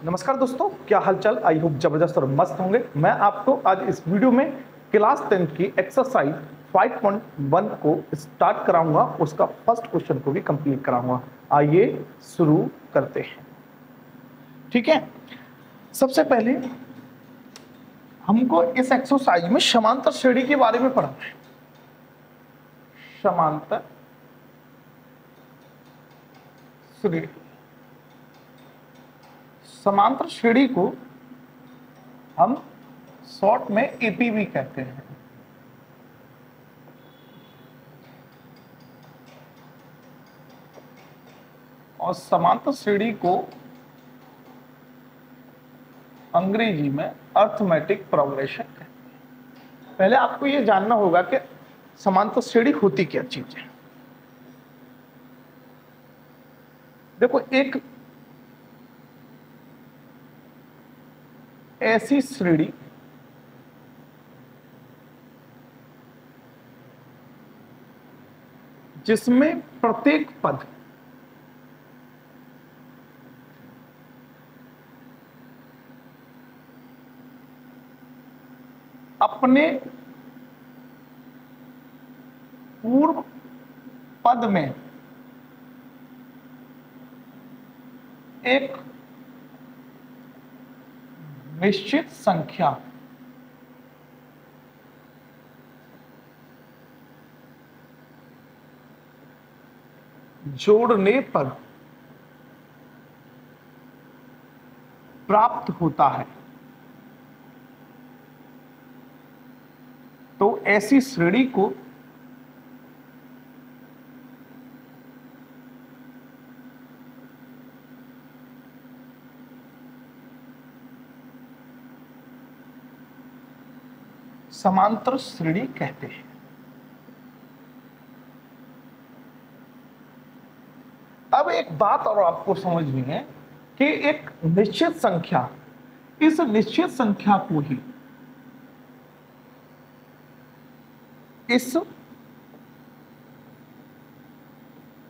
नमस्कार दोस्तों, क्या हालचाल। आई होप जबरदस्त और मस्त होंगे। मैं आपको आज इस वीडियो में क्लास 10 की एक्सरसाइज 5.1 को स्टार्ट कराऊंगा, उसका फर्स्ट क्वेश्चन को भी कंप्लीट कराऊंगा। आइए शुरू करते हैं। ठीक है, सबसे पहले हमको इस एक्सरसाइज में समांतर श्रेणी के बारे में पढ़ना है। समांतर श्रेणी, समांतर श्रेणी को हम शॉर्ट में एपीवी कहते हैं। और समांतर श्रेणी को अंग्रेजी में अर्थमेटिक प्रोग्रेशन कहते हैं। पहले आपको यह जानना होगा कि समांतर श्रेणी होती क्या चीज है। देखो, एक ऐसी श्रेणी जिसमें प्रत्येक पद अपने पूर्व पद में एक निश्चित संख्या जोड़ने पर प्राप्त होता है, तो ऐसी श्रेणी को समांतर श्रेणी कहते हैं। अब एक बात और आपको समझनी है कि एक निश्चित संख्या, इस निश्चित संख्या को ही इस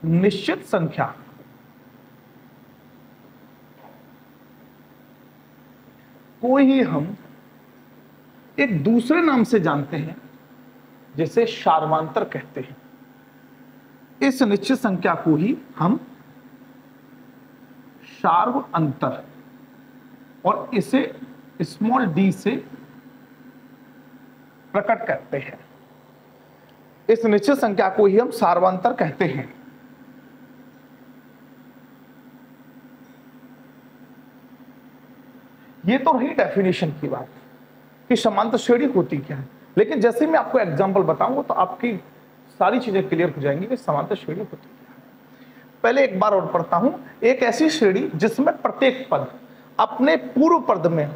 निश्चित संख्या को ही हम एक दूसरे नाम से जानते हैं, जिसे सार्वंतर कहते हैं। इस निश्चित संख्या को ही हम सार्वंतर, और इसे स्मॉल डी से प्रकट करते हैं। इस निश्चित संख्या को ही हम सार्वंतर कहते हैं। ये तो रही डेफिनेशन की बात कि समांतर श्रेणी होती क्या है। लेकिन जैसे मैं आपको एग्जांपल बताऊंगा तो आपकी सारी चीजें क्लियर हो जाएंगी कि समांतर श्रेणी होती क्या है। पहले एक बार और पढ़ता हूं। एक ऐसी श्रेणी जिसमें प्रत्येक पद अपने पूर्व पद में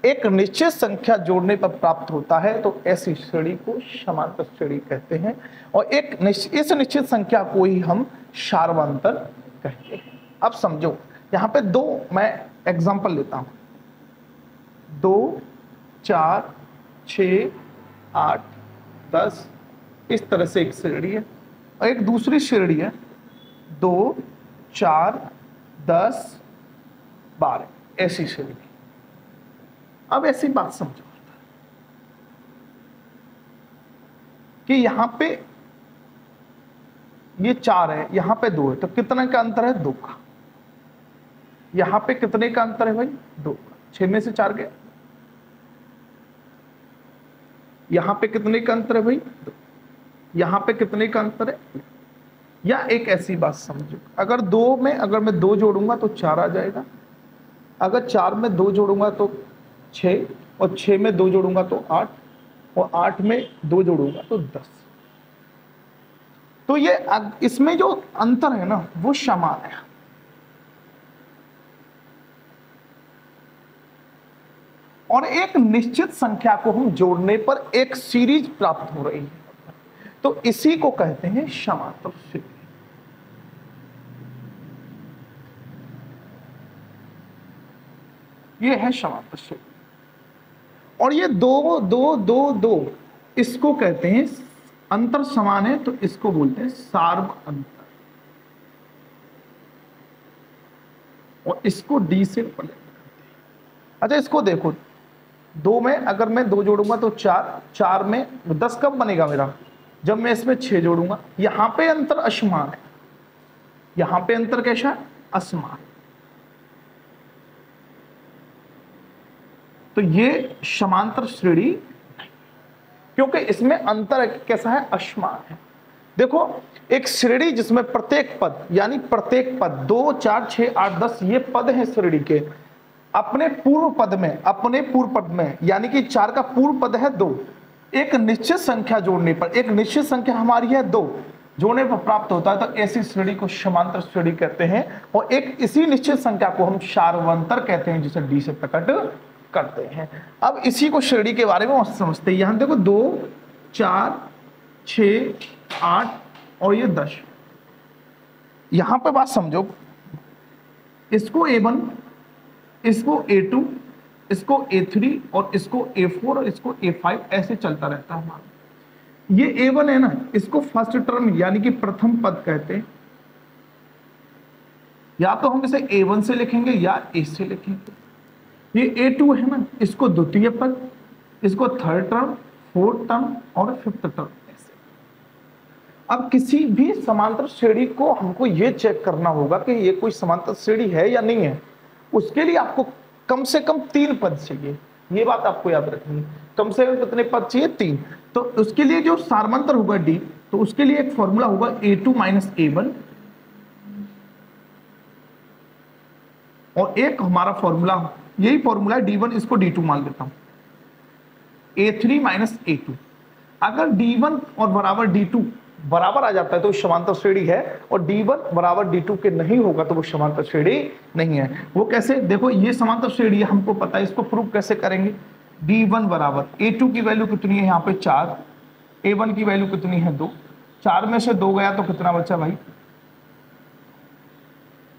एक निश्चित संख्या जोड़ने पर प्राप्त होता है, तो ऐसी श्रेणी को समांतर श्रेणी कहते हैं। और इस निश्चित संख्या को ही हम सार्वंतर कहते हैं। अब समझो, यहां पे दो मैं एग्जांपल लेता हूं। 2, 4, 6, 8, 10, इस तरह से एक श्रेणी है। और एक दूसरी श्रेणी है 2, 4, 10, 12, ऐसी श्रेणी। अब ऐसी बात समझो कि यहां पे ये 4 है, यहां पे 2 है, तो कितने का अंतर है? 2 का। यहां पे कितने का अंतर है भाई? 2 का। 6 में से 4 गया। यहां पे कितने का अंतर है भाई? 2। यहां पे कितने का अंतर है? या एक ऐसी बात समझो, अगर 2 में अगर मैं 2 जोड़ूंगा तो 4 आ जाएगा। अगर 4 में 2 जोड़ूंगा तो 6, और 6 में 2 जोड़ूंगा तो 8, और 8 में 2 जोड़ूंगा तो 10। तो ये इसमें जो अंतर है ना, वो समान है। और एक निश्चित संख्या को हम जोड़ने पर एक सीरीज प्राप्त हो रही है, तो इसी को कहते हैं समांतर श्रेणी। ये है समांतर श्रेणी। और ये 2, 2, 2, 2, इसको कहते हैं, अंतर समान है तो इसको बोलते हैं सार्व अंतर। और इसको डी से रिप्रेजेंट करते हैं। अच्छा इसको देखो, 2 में अगर मैं 2 जोड़ूंगा तो 4, 4 में 10 कब बनेगा मेरा, जब मैं इसमें 6 जोड़ूंगा। यहां पे अंतर असमान है, यहां पे अंतर कैसा है, असमान। तो ये समांतर श्रेणी क्योंकि इसमें अंतर कैसा है, असमान है। देखो एक श्रेणी जिसमें प्रत्येक पद यानी प्रत्येक पद 2, 4, 6, 8, 10 ये पद हैं श्रेणी के, अपने पूर्व पद में यानी कि 4 का पूर्व पद है 2, एक निश्चित संख्या जोड़ने पर, एक निश्चित संख्या हमारी है 2 जोड़ने पर प्राप्त होता है, तो ऐसी श्रेणी को समांतर श्रेणी कहते हैं। और एक इसी निश्चित संख्या को हम सार्वंतर कहते हैं, जिसे डी से प्रकट करते हैं। अब इसी को श्रेणी के बारे में समझते हैं। यहां देखो 2, 4, 6, 8 और ये 10। यहां पे बात समझो, इसको A1, इसको A2, इसको A3 और इसको A4 और इसको A5 ऐसे चलता रहता है हमारा। ये A1 है ना, इसको फर्स्ट टर्म यानी कि प्रथम पद कहते हैं। या तो हम इसे A1 से लिखेंगे या A से लिखेंगे। ये A2 है ना, इसको द्वितीय पद, इसको थर्ड टर्म, फोर्थ टर्म और फिफ्थ टर्म ऐसे। अब किसी भी समांतर श्रेणी को हमको ये चेक करना होगा कि ये कोई समांतर श्रेणी है या नहीं है। उसके लिए आपको कम से कम 3 पद चाहिए, ये बात आपको याद रखनी है। कम से कम कितने पद चाहिए, 3। तो उसके लिए जो सार्वंतर होगा डी, तो उसके लिए एक फॉर्मूला होगा A2 माइनस A1 और एक हमारा फॉर्मूला, यही फॉर्मूला है D1, इसको D2 मान लेता हूं, A3 माइनस A2। अगर D1 और बराबर D2 बराबर आ जाता है तो समांतर श्रेणी है, और D1 बराबर D2 के नहीं होगा तो वो समांतर श्रेणी नहीं है। वो कैसे, देखो ये समांतर श्रेणी है, हमको पता है, इसको प्रूव कैसे करेंगे। D1 बराबर A2 की वैल्यू कितनी है यहाँ पे 4, A1 की वैल्यू कितनी है 2, 4 में से 2 गया तो कितना बचा भाई।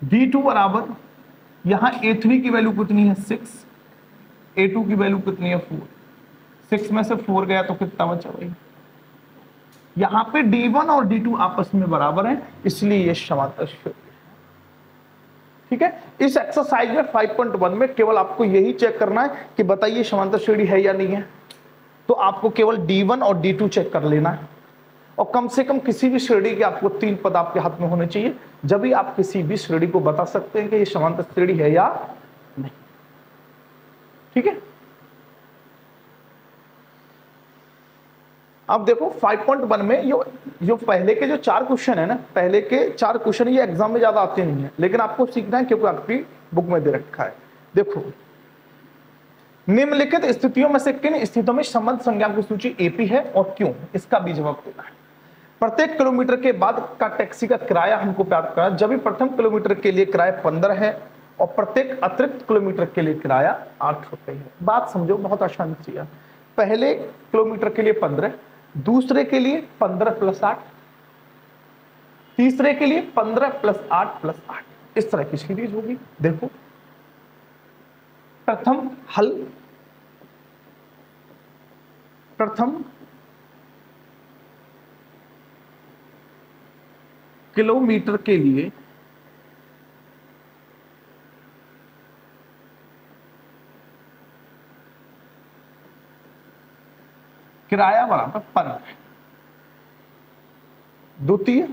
D2 बराबर यहाँ A3 की वैल्यू कितनी है 6, A2 की वैल्यू कितनी है 4, 6 में से 4 गया तो कितना बचा भाई। यहां पे D1 और D2 आपस में बराबर हैं, इसलिए ये समांतर श्रेणी है। ठीक है, इस एक्सरसाइज में 5.1 में केवल आपको यही चेक करना है कि बताइए समांतर श्रेणी है या नहीं है। तो आपको केवल D1 और D2 चेक कर लेना है, और कम से कम किसी भी श्रेणी के आपको 3 पद आपके हाथ में होने चाहिए, जब भी आप किसी भी श्रेणी को बता सकते हैं कि ये समांतर श्रेणी है या नहीं। ठीक है, अब देखो 5.1 में जो पहले के जो 4 क्वेश्चन है ना, पहले के 4 क्वेश्चन ये एग्जाम में ज्यादा आते नहीं है, लेकिन आपको सीखना है क्योंकि आपकी बुक में दे रखा है। देखो, निम्नलिखित स्थितियों में से किन स्थितियों में संबंध संज्ञा की सूची एपी है और क्यों, इसका भी जवाब देना है। प्रत्येक किलोमीटर के बाद का टैक्सी का किराया हमको प्राप्त करना, जब भी प्रथम किलोमीटर के लिए किराया 15 है और प्रत्येक अतिरिक्त किलोमीटर के लिए किराया 8 रुपए है। बात समझो, बहुत आसान सी है। पहले किलोमीटर के लिए 15, दूसरे के लिए 15 + 8, तीसरे के लिए 15 + 8 + 8, इस तरह की सीरीज होगी। देखो प्रथम हल, प्रथम किलोमीटर के लिए किराया बराबर 15, द्वितीय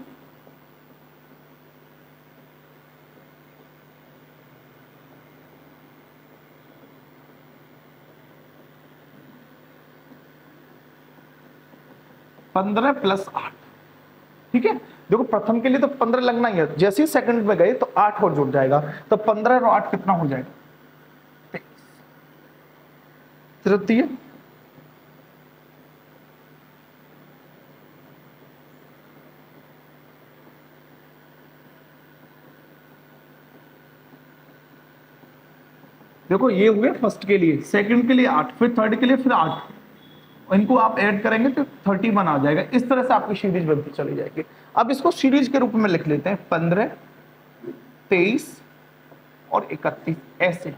पंद्रह + 8। ठीक है, देखो प्रथम के लिए तो 15 लगना ही है, जैसे ही सेकंड में गए तो 8 और जुड़ जाएगा, तो 15 और 8 कितना हो जाएगा 23। तृतीय देखो ये हो गया फर्स्ट के लिए, सेकंड के लिए 8, फिर थर्ड के लिए फिर 8, इनको आप ऐड करेंगे तो 31 आ जाएगा। इस तरह से आपकी सीरीज बनती चली जाएगी। अब इसको सीरीज के रूप में लिख लेते हैं, 15, 23 और 31 ऐसे।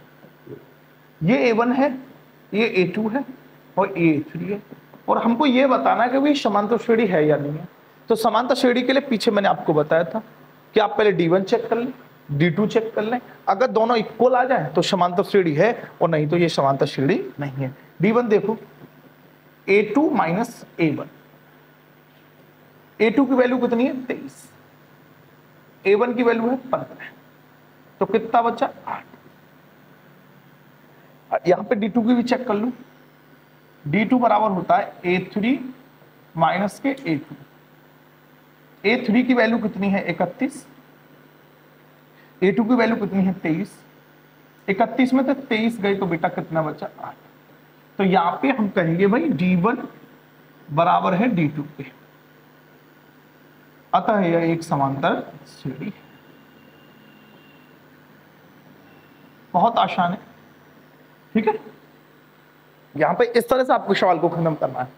ये A1 है, ये A2 है और ये A3 है, और हमको ये बताना है कि भाई समांतर श्रेणी है या नहीं है। तो समांतर श्रेणी के लिए पीछे मैंने आपको बताया था कि आप पहले D1 चेक कर लें, D2 चेक कर लें, अगर दोनों इक्वल आ जाए तो समांतर श्रेणी है और नहीं तो ये समांतर श्रेणी नहीं है। D1 देखो A2 माइनस A1, A2 की वैल्यू कितनी है 23, A1 की वैल्यू है 15, तो कितना बचा 8। यहां पे D2 की भी चेक कर लूं, D2 बराबर होता है A3 माइनस के A2, A3 की वैल्यू कितनी है 31, A2 की वैल्यू कितनी है 23, 31 में तो 23 गए तो बेटा कितना बचा 8। तो यहां पे हम कहेंगे भाई D1 बराबर है D2 के, अतः यह एक समांतर श्रेणी है। बहुत आसान है, ठीक है। यहां पे इस तरह से आपको सवाल को खत्म करना है।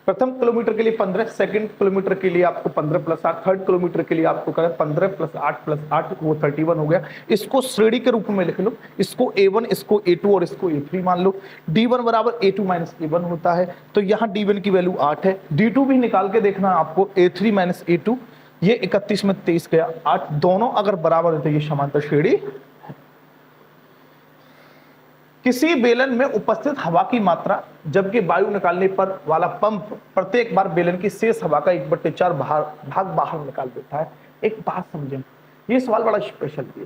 प्रथम किलोमीटर के लिए 15, सेकंड किलोमीटर के लिए आपको 15 प्लस 8, थर्ड किलोमीटर के लिए आपको 15 प्लस 8 प्लस 8 वो 31 हो गया। इसको श्रेणी के रूप में लिख लो, इसको A1, इसको A2 और इसको A3 मान लो। D1 बराबर A2 माइनस A1 होता है, तो यहाँ D1 की वैल्यू 8 है। D2 भी निकाल के देखना आपको, A3 माइनस A2, ये 31 में 23 गया 8, दोनों अगर बराबर है तो ये समांतर श्रेणी। किसी बेलन में उपस्थित हवा की मात्रा जबकि वायु निकालने पर वाला पंप प्रत्येक बार बेलन की शेष हवा का 1/4 भाग बाहर निकाल देता है। एक बात समझें, ये सवाल बड़ा स्पेशल है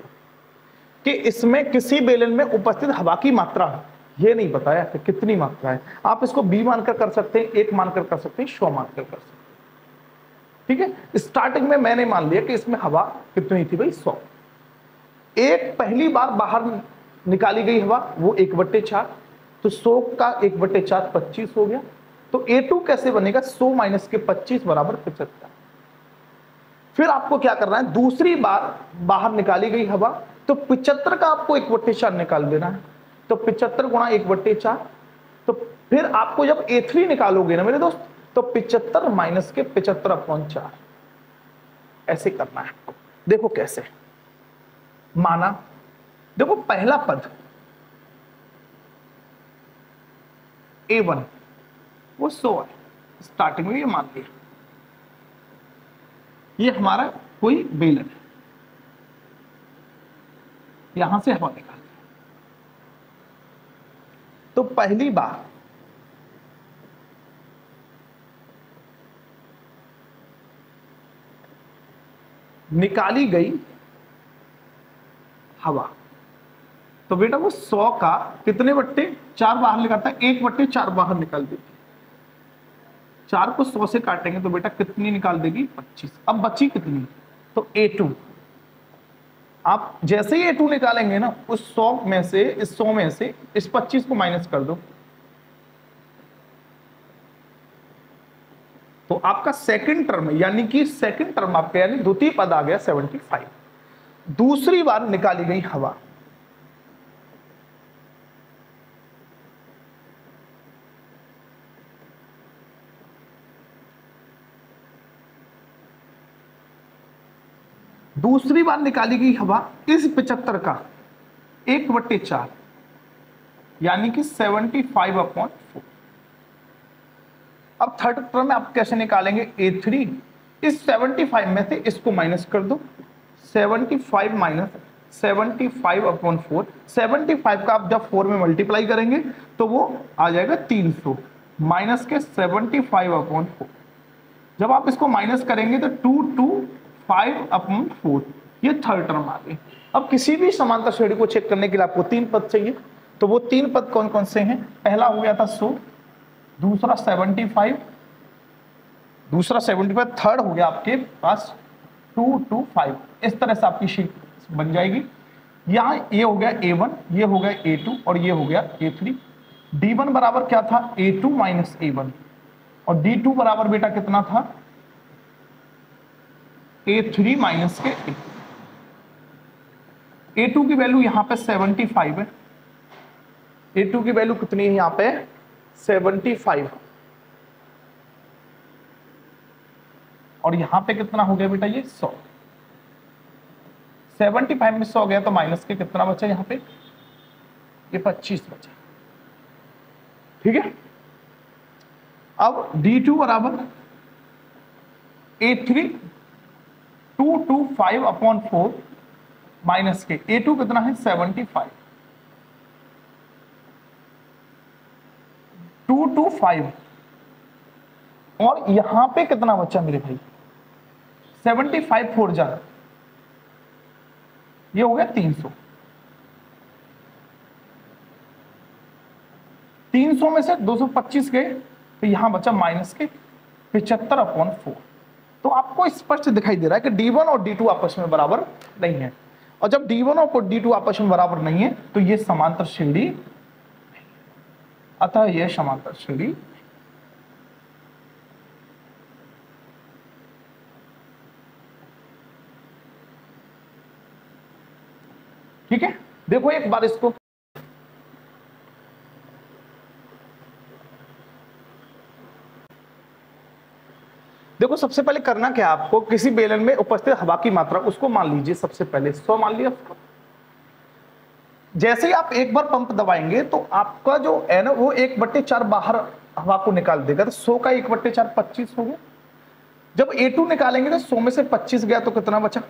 कि इसमें किसी बेलन में उपस्थित हवा की मात्रा, ये नहीं बताया कि कितनी मात्रा है। आप इसको B मानकर कर सकते हैं, 1 मानकर कर सकते हैं, 100 मानकर कर सकते हैं, ठीक है। स्टार्टिंग में मैंने मान लिया कि इसमें हवा कितनी थी भाई 100, एक पहली बार बाहर निकाली गई हवा वो 1/4, तो 100 का 1/4 25 हो गया। तो A2 कैसे बनेगा, 100 माइनस के 25 बराबर 75। फिर आपको क्या करना है, दूसरी बार बाहर निकाली गई हवा, तो 75 का आपको 1/4 निकाल देना है, तो 75 गुणा 1/4। तो फिर आपको जब A3 निकालोगे ना मेरे दोस्त, तो 75 माइनस के 75/4 ऐसे करना है। देखो कैसे माना, देखो पहला पद A1 वो 100 है, स्टार्टिंग में ये मान लिया, ये हमारा कोई बेलन है, यहां से हवा निकाल, तो पहली बार निकाली गई हवा, तो बेटा वो 100 का कितने 4 बाहर निकालता है, 1/4 बाहर निकाल देगी। 4 को 100 से काटेंगे तो बेटा कितनी निकाल देगी 25। अब बची कितनी, तो A2, आप जैसे ही A2 निकालेंगे ना, उस 100 में से इस 100 में से इस 25 को माइनस कर दो, तो आपका सेकंड टर्म यानी कि सेकंड टर्म आपका यानी द्वितीय पद आ गया 75। दूसरी बार निकाली गई हवा, दूसरी बार निकाली गई हवा इस 75 का 1/4 यानी कि 75/4। अब थर्ड टर्म में आप कैसे निकालेंगे, A3 इस 75 में से इसको माइनस कर दो, 75 माइनस 75/4, 75 का आप जब 4 में मल्टीप्लाई करेंगे तो वो आ जाएगा 300 माइनस के 75/4। जब आप इसको माइनस करेंगे तो 225/4, ये थर्ड टर्म आ गई। अब किसी भी समांतर श्रेणी को चेक करने के लिए आपको 3 पद चाहिए, तो वो 3 पद कौन कौन से हैं, पहला हो गया था 100, दूसरा 75, दूसरा 75, थर्ड हो गया आपके पास 225। इस तरह से आपकी शीट बन जाएगी। यहाँ ये हो गया A1, ये हो गया A2 और ये हो गया A3। D1 बराबर क्या था, A2 माइनस A1, और D2 बराबर बेटा कितना था, A3 माइनस के A2। A2 की वैल्यू यहाँ पे 75 है, A2 की वैल्यू कितनी है यहाँ पे 75, और यहां पे कितना हो गया बेटा ये 100। 75 में 100 गया तो माइनस के कितना बचा यहाँ पे, ये 25 बचा, ठीक है। अब D2 बराबर A3 225/4 माइनस के, A2 कितना है 75, 225, और यहां पे कितना बचा मेरे भाई 75 4 जा, ये हो गया 300, 300 में से 225 गए तो यहां बचा माइनस के 75/4। तो आपको स्पष्ट दिखाई दे रहा है कि D1 और D2 आपस में बराबर नहीं है, और जब D1 और D2 आपस में बराबर नहीं है तो ये समांतर श्रेणी, अतः यह समांतर श्रेणी। ठीक है, देखो एक बार इसको, देखो सबसे पहले करना क्या है आपको, किसी बेलन में उपस्थित हवा की मात्रा उसको मान लीजिए, सबसे पहले 100 मान लिया उसको। जैसे ही आप एक बार पंप दबाएंगे तो आपका जो है ना वो 1/4 बाहर हवा को निकाल देगा, तो 100 का 1/4 25 हो गया। जब A2 निकालेंगे तो 100 में से 25 गया तो कितना बचा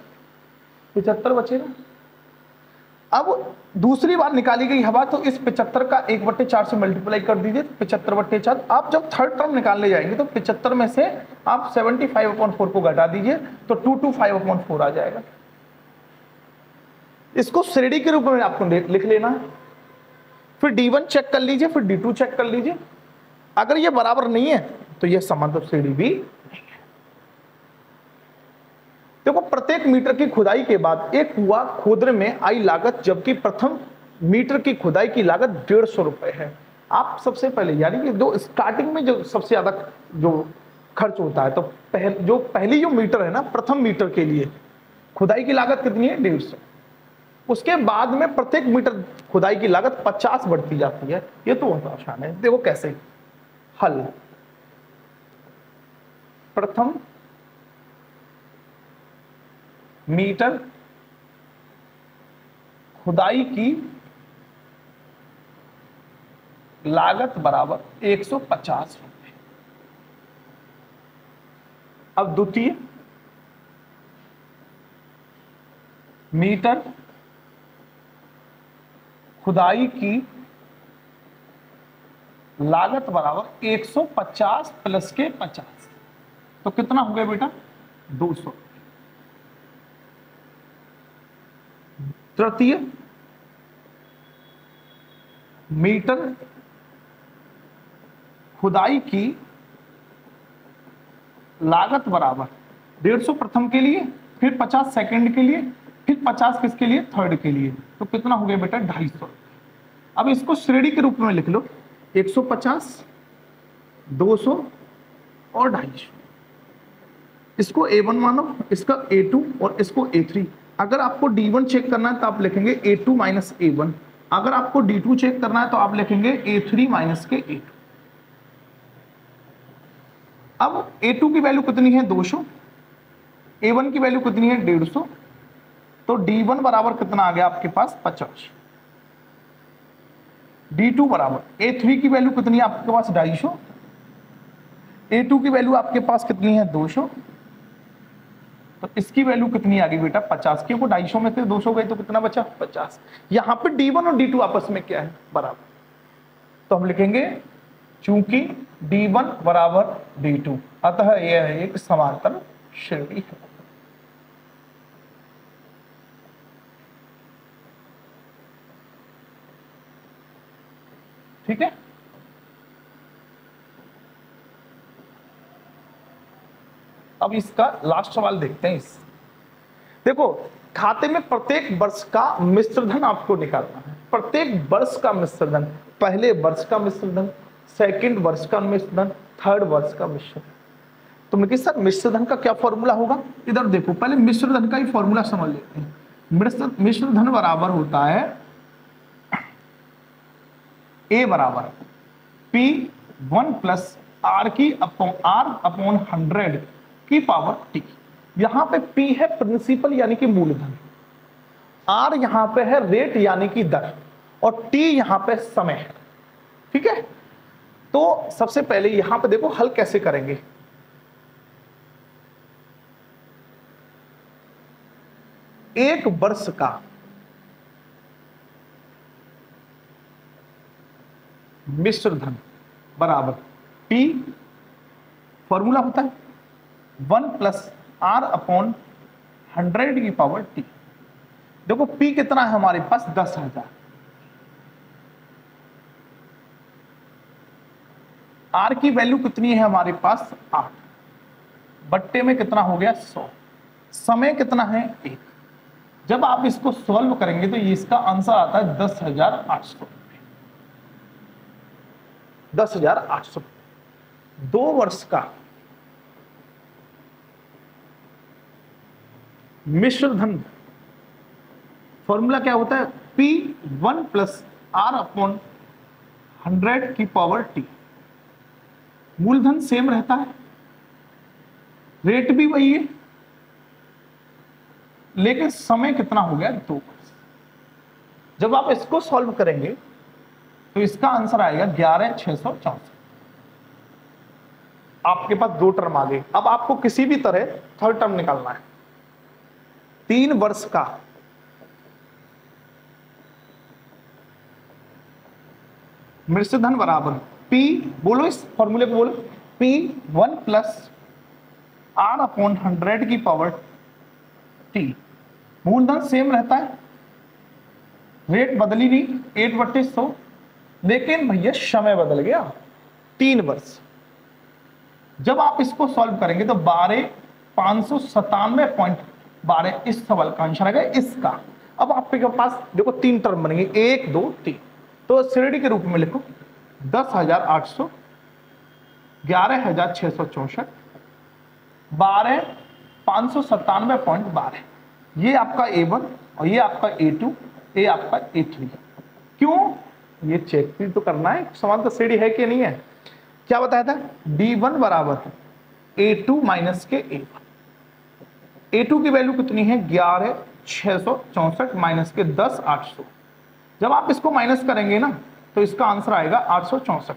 75 बचेगा। अब दूसरी बार निकाली गई हवा, तो इस 75 का 1/4 से मल्टीप्लाई कर दीजिए, तो 75/4। आप जब थर्ड टर्म निकालने जाएंगे तो 75 में से आप 75/4 को घटा दीजिए तो 225/4 आ जाएगा। इसको श्रेणी के रूप में आपको लिख लेना है, फिर D1 चेक कर लीजिए, फिर D2 चेक कर लीजिए। अगर ये बराबर नहीं है तो यह समांतर श्रेणी भी नहीं है। देखो प्रत्येक मीटर की खुदाई के बाद एक कुआं खोदने में आई लागत, जबकि प्रथम मीटर की खुदाई की लागत 150 रुपए है। आप सबसे पहले यानी कि जो स्टार्टिंग में जो सबसे ज्यादा जो खर्च होता है, तो पहली जो मीटर है ना, प्रथम मीटर के लिए खुदाई की लागत कितनी है 150। उसके बाद में प्रत्येक मीटर खुदाई की लागत 50 बढ़ती जाती है। ये तो बहुत आसान है, देखो कैसे हल। प्रथम मीटर खुदाई की लागत बराबर 150 रुपए। अब द्वितीय मीटर खुदाई की लागत बराबर 150 प्लस के 50, तो कितना हो गया बेटा 200। तृतीय मीटर खुदाई की लागत बराबर 150 प्रथम के लिए, फिर 50 सेकंड के लिए, फिर 50 किसके लिए थर्ड के लिए, तो कितना हो गया बेटा 250। अब इसको श्रेणी के रूप में लिख लो, 150, 200 और 250। इसको A1 मानो, इसका A2 और इसको A3। अगर आपको D1 चेक करना है तो आप लिखेंगे A2 माइनस A1। अगर आपको D2 चेक करना है तो आप लिखेंगे A3 माइनस के A2। अब A2 की वैल्यू कितनी है 200, A1 की वैल्यू कितनी है 150, तो D1 बराबर कितना आ गया आपके पास 50। D2 बराबर A3 की वैल्यू कितनी है आपके पास 250, A2 की वैल्यू आपके पास कितनी है 200, तो इसकी वैल्यू कितनी आ गई बेटा 50, क्योंकि 250 में से 200 गए तो कितना बचा 50। यहां पे D1 और D2 आपस में क्या है बराबर, तो हम लिखेंगे चूंकि D1 बराबर D2, अतः यह एक समांतर श्रेणी है। ठीक है, अब इसका लास्ट सवाल देखते हैं। इस देखो खाते में प्रत्येक वर्ष का मिश्र धन आपको निकालना है। प्रत्येक वर्ष का मिश्र धन, पहले वर्ष का मिश्र धन, सेकंड वर्ष का मिश्र धन, थर्ड वर्ष का मिश्र धन। तो मैं सर मिश्र धन का क्या फॉर्मूला होगा, इधर देखो पहले मिश्र धन का ही फॉर्मूला समझ लेते हैं। मिश्र धन बराबर होता है A बराबर P1 प्लस R अपॉन 100 की पावर T। यहां पे P है प्रिंसिपल यानी कि मूलधन, R यहां पे है रेट यानी कि दर, और T यहां पे समय है। ठीक है, तो सबसे पहले यहां पे देखो हल कैसे करेंगे। एक वर्ष का मिश्र धन बराबर P, फॉर्मूला होता है 1 + R/100⁻T। देखो P कितना है हमारे पास 10,000, R की वैल्यू कितनी है हमारे पास 8, बट्टे में कितना हो गया 100, समय कितना है 1। जब आप इसको सॉल्व करेंगे तो ये इसका आंसर आता है 10,800, 10,800। 2 वर्ष का मिश्र धन फॉर्मूला क्या होता है P 1 + R/100⁻T। मूलधन सेम रहता है, रेट भी वही है, लेकिन समय कितना हो गया 2 वर्ष। जब आप इसको सॉल्व करेंगे तो इसका आंसर आएगा 11,664। आपके पास 2 टर्म आ गए। अब आपको किसी भी तरह थर्ड टर्म निकालना है। 3 वर्ष का मिश्र धन बराबर P, बोलो इस फॉर्मूले को बोलो, P 1 + R/100⁻T। मूलधन सेम रहता है, रेट बदली नहीं 8/100, लेकिन भैया समय बदल गया 3 वर्ष। जब आप इसको सॉल्व करेंगे तो 12,597.12 इस सवाल का आंसर आएगा इसका। अब आपके पास देखो 3 टर्म बनेंगे 1 2 3, तो श्रेणी के रूप में लिखो 10,800, 11,664, 12,597.12। ये आपका A1 और ये आपका A2, ये आपका A3। क्यों? ये चेक भी तो करना है समांतर श्रेणी है कि नहीं है। क्या बताया था D1 बराबर A2 माइनस के A1। A2 की वैल्यू कितनी है 11,664 माइनस के 10,800। जब आप इसको माइनस करेंगे ना तो इसका आंसर आएगा 864।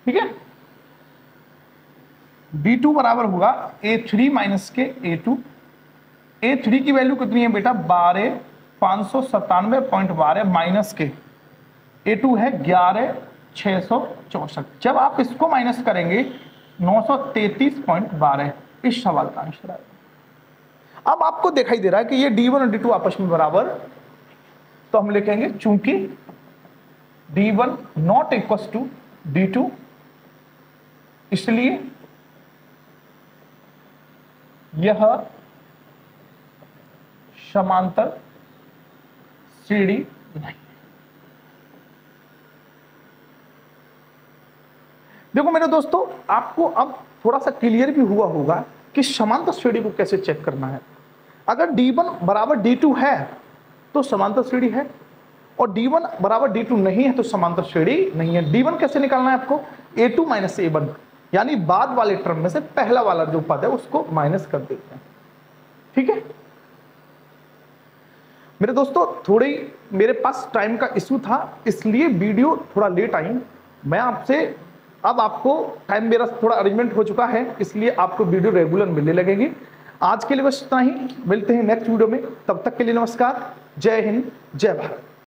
ठीक है। D2 बराबर होगा A3 माइनस के A2। A3 की वैल्यू कितनी है बेटा 12,597.12 माइनस के A2 है 11,664। जब आप इसको माइनस करेंगे 933.12 इस सवाल का आंसर आएगा। अब आपको दिखाई दे रहा है कि ये D1 और D2 आपस में बराबर, तो हम लिखेंगे चूंकि D1 not equal to D2, इसलिए यह समांतर श्रेणी नहीं। देखो मेरे दोस्तों, आपको अब थोड़ा सा क्लियर भी हुआ होगा कि समांतर श्रेणी को कैसे चेक करना है। अगर D1 बराबर D2 है तो समांतर श्रेणी है, और D1 बराबर D2 नहीं है तो समांतर श्रेणी नहीं है। D1 कैसे निकालना है आपको A2 माइनस A1, यानी बाद वाले टर्म में से पहला वाला जो पद है उसको माइनस कर देते हैं। ठीक है मेरे दोस्तों, थोड़ी मेरे पास टाइम का इशू था इसलिए वीडियो थोड़ा लेट आई। मैं आपसे अब आपको टाइम मेरा थोड़ा अरेंजमेंट हो चुका है, इसलिए आपको वीडियो रेगुलर मिलने लगेगी। आज के लिए बस इतना ही, मिलते हैं नेक्स्ट वीडियो में। तब तक के लिए नमस्कार, जय हिंद, जय भारत।